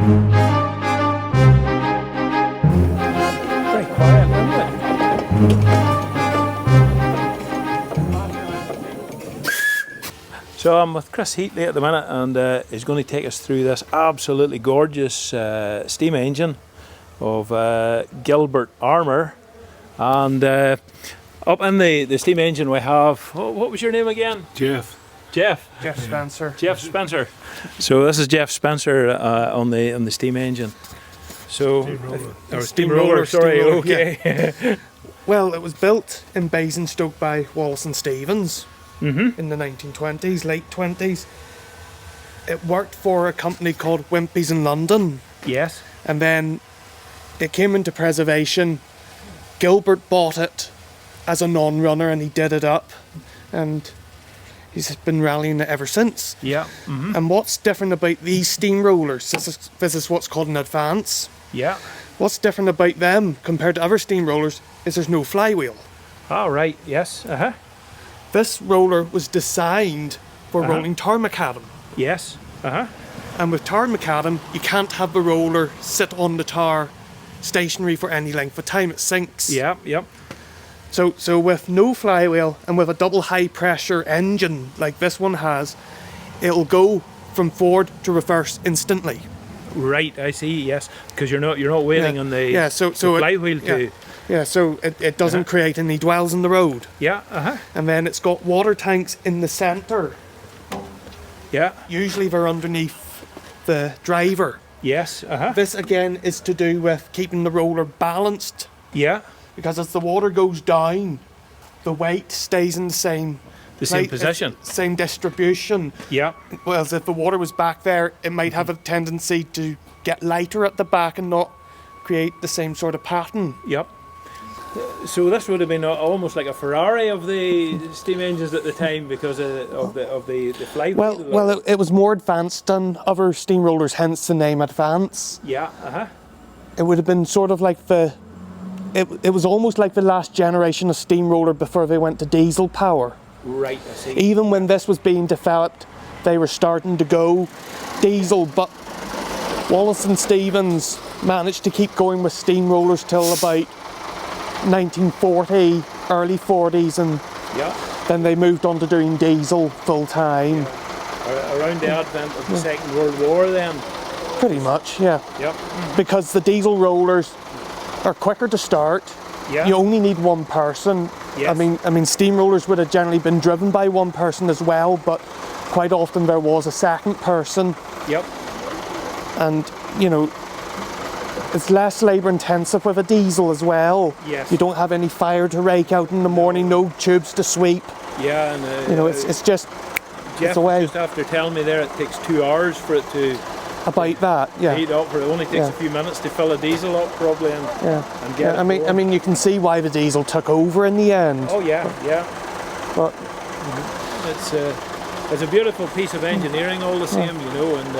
Very quiet, isn't it? So I'm with Chris Heatley at the minute, and he's going to take us through this absolutely gorgeous steam engine of Gilbert Armour. And up in the steam engine we have, what was your name again? Jeff. Jeff Spencer. Jeff Spencer. So this is Jeff Spencer on the steam engine. So Steamroller, sorry. steamroller, Okay. yeah. Well, it was built in Basingstoke by Wallace and Stevens Mhm. in the 1920s, late 20s. It worked for a company called Wimpy's in London, Yes. and then it came into preservation. Gilbert bought it as a non-runner, and he did it up, and he's been rallying it ever since. Yeah. Mhm. And what's different about these steamrollers, this is what's called an advance. Yeah. What's different about them compared to other steamrollers is there's no flywheel. All right. Yes. Uh huh. This roller was designed for rolling tar macadam. Yes. Uh huh. And with tar macadam, you can't have the roller sit on the tar stationary for any length of time, it sinks. Yeah. Yep. So with no flywheel and with a double high pressure engine like this one has, it'll go from forward to reverse instantly. Right. I see. Yes. Because you're not waiting on the so the it- flywheel to. Yeah, so it doesn't create any dwells in the road. Yeah. Uh huh. And then it's got water tanks in the centre. Yeah. Usually they're underneath the driver. Yes. Uh huh. This again is to do with keeping the roller balanced, Yeah. because as the water goes down, the weight stays in the same Position. same distribution. Yeah. Whereas if the water was back there, it might have a tendency to get lighter at the back and not create the same sort of pattern. Yep. So this would have been almost like a Ferrari of the steam engines at the time because of the flywheel. Well, it was more advanced than other steamrollers, hence the name Advance. Yeah. Uh huh. It would have been sort of like it was almost like the last generation of steamroller before they went to diesel power. Right. I see. Even when this was being developed, they were starting to go diesel, but Wallace and Stevens managed to keep going with steamrollers till about 1940, early 40s, and Yeah. then they moved on to doing diesel full time. Around the advent of the Second World War, then. Pretty much, yeah. Yep. Because the diesel rollers are quicker to start. Yeah. You only need one person. Yes. I mean, steamrollers would have generally been driven by one person as well, but quite often there was a second person, Yep. and you know, it's less labour intensive with a diesel as well. Yes. You don't have any fire to rake out in the morning, no tubes to sweep. Yeah. And You know, it's just Jeff it's a way was just after telling me there it takes 2 hours for it to about that. Yeah. heat up. It only takes Yeah. a few minutes to fill a diesel up, probably, and Yeah. and get. Yeah, it going. I mean, you can see why the diesel took over in the end. Oh yeah. Yeah. But It's a beautiful piece of engineering, all the same, you know, and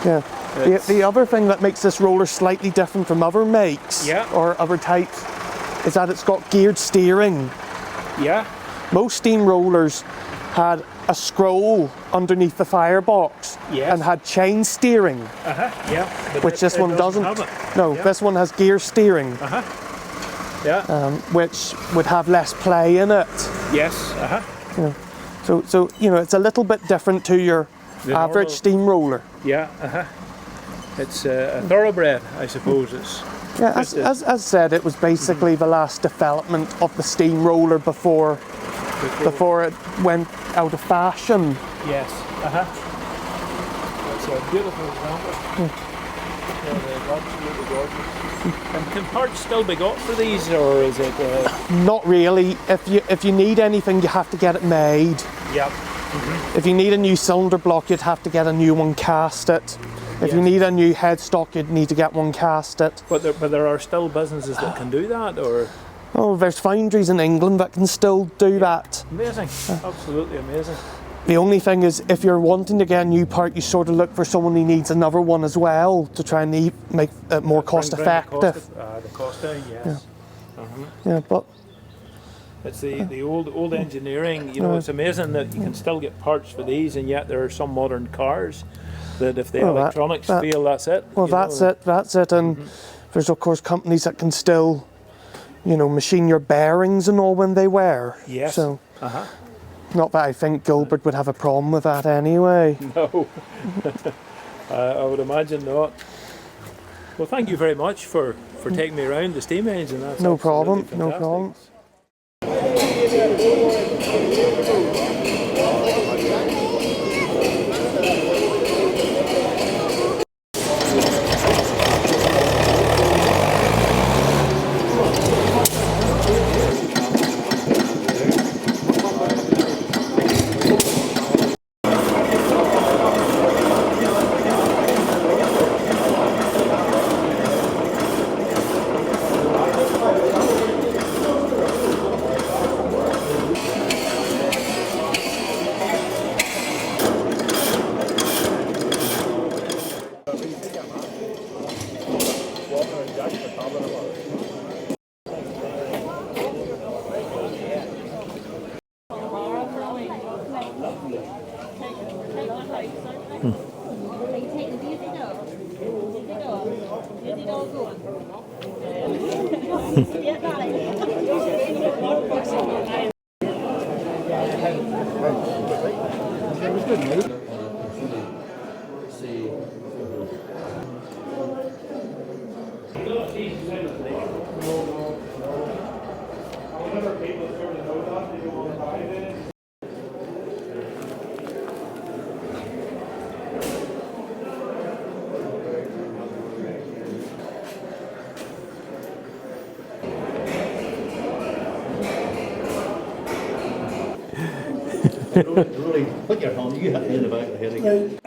yeah. It's- The other thing that makes this roller slightly different from other makes Yeah. or other types is that it's got geared steering. yeah. Most steam rollers had a scroll underneath the firebox Yes. and had chain steering, Yeah. But which this one doesn't. have it. No, Yeah. this one has gear steering, Yeah. which would have less play in it. Yes. So you know, it's a little bit different to your The average normal- steam roller. Yeah. It's a thoroughbred, I suppose. It's Yeah, as said, it was basically the last development of the steam roller before it went out of fashion. yes. It's a beautiful example. Yeah, they're absolutely gorgeous. And can parts still be got for these, or is it? Not really. If you need anything, you have to get it made. Yep. If you need a new cylinder block, you'd have to get a new one casted. If you Yes. need a new headstock, you'd need to get one casted. But there are still businesses that can do that, or Oh, there's foundries in England that can still do that. amazing, absolutely amazing. The only thing is, if you're wanting to get a new part, you sort of look for someone who needs another one as well to try and make it more cost Bring effective. the cost down, yes. Yeah, but It's the old engineering. You know, it's amazing that you can still get parts for these, and yet there are some modern cars That if the Well, electronics fail, that's it. Well, that's it. And there's of course companies that can still, machine your bearings and all when they wear. Yes. So, not that I think Gilbert would have a problem with that anyway. No, I would imagine not. Well, thank you very much for taking me around the steam engine. That's No problem. absolutely No fantastic. problem. Really, put your hand, you hit me in the back of the head again.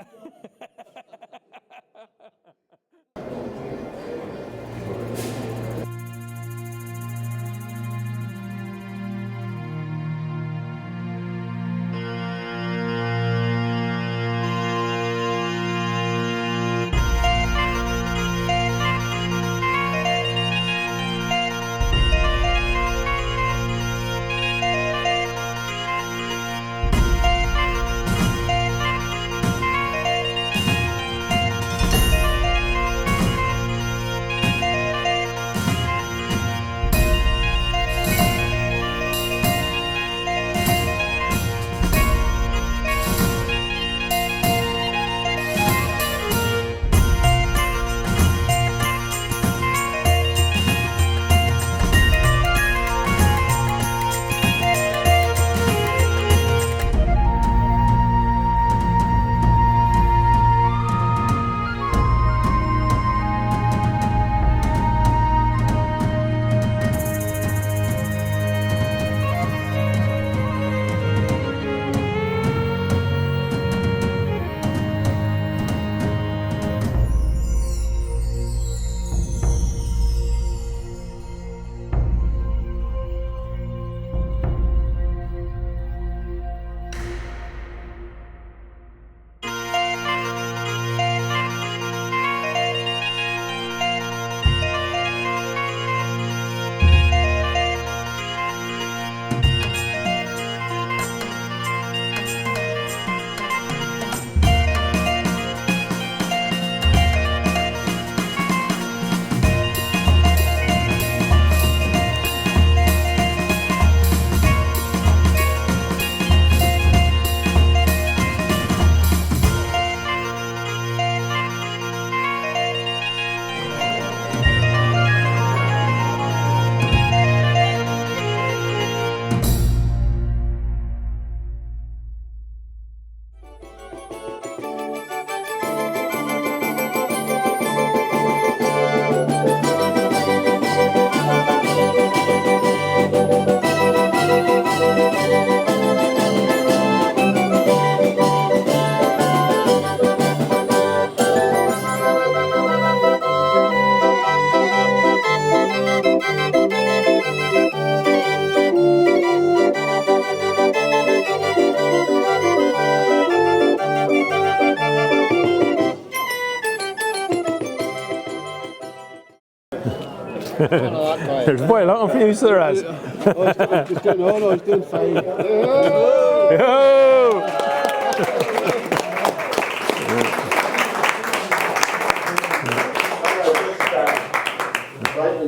There's quite a lot of views there, as. I was doing fine. Yo!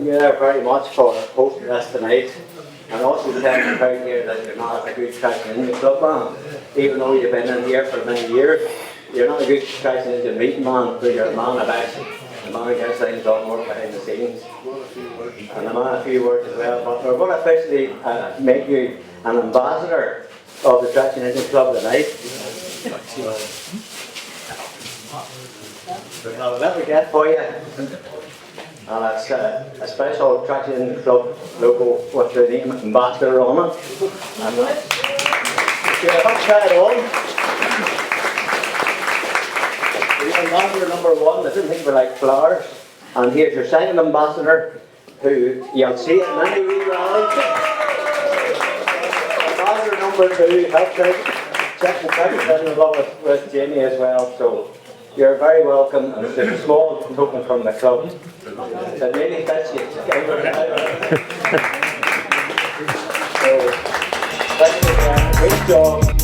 you there very much for hosting us tonight, and also telling the crowd here that you're not a good traction in the club, man. Even though you've been in here for many years, you're not a good traction in the meeting, man, but you're a man of action. The man who gets things done, work behind the scenes. And a man a few words as well, but we're going to officially make you an ambassador of the Traction Engine Club tonight. We've got a little gift for you. And it's a special Traction Club logo with the name Ambassador on it. And let's try it on. You're Ambassador number 1. I didn't think we like flowers. And here's your second ambassador, who you'll see at many wee rallies. Ambassador number 2 helped out Second Secretary along with Jamie as well. So you're very welcome. And it's a small token from the club. It really fits you. So thank you, great job.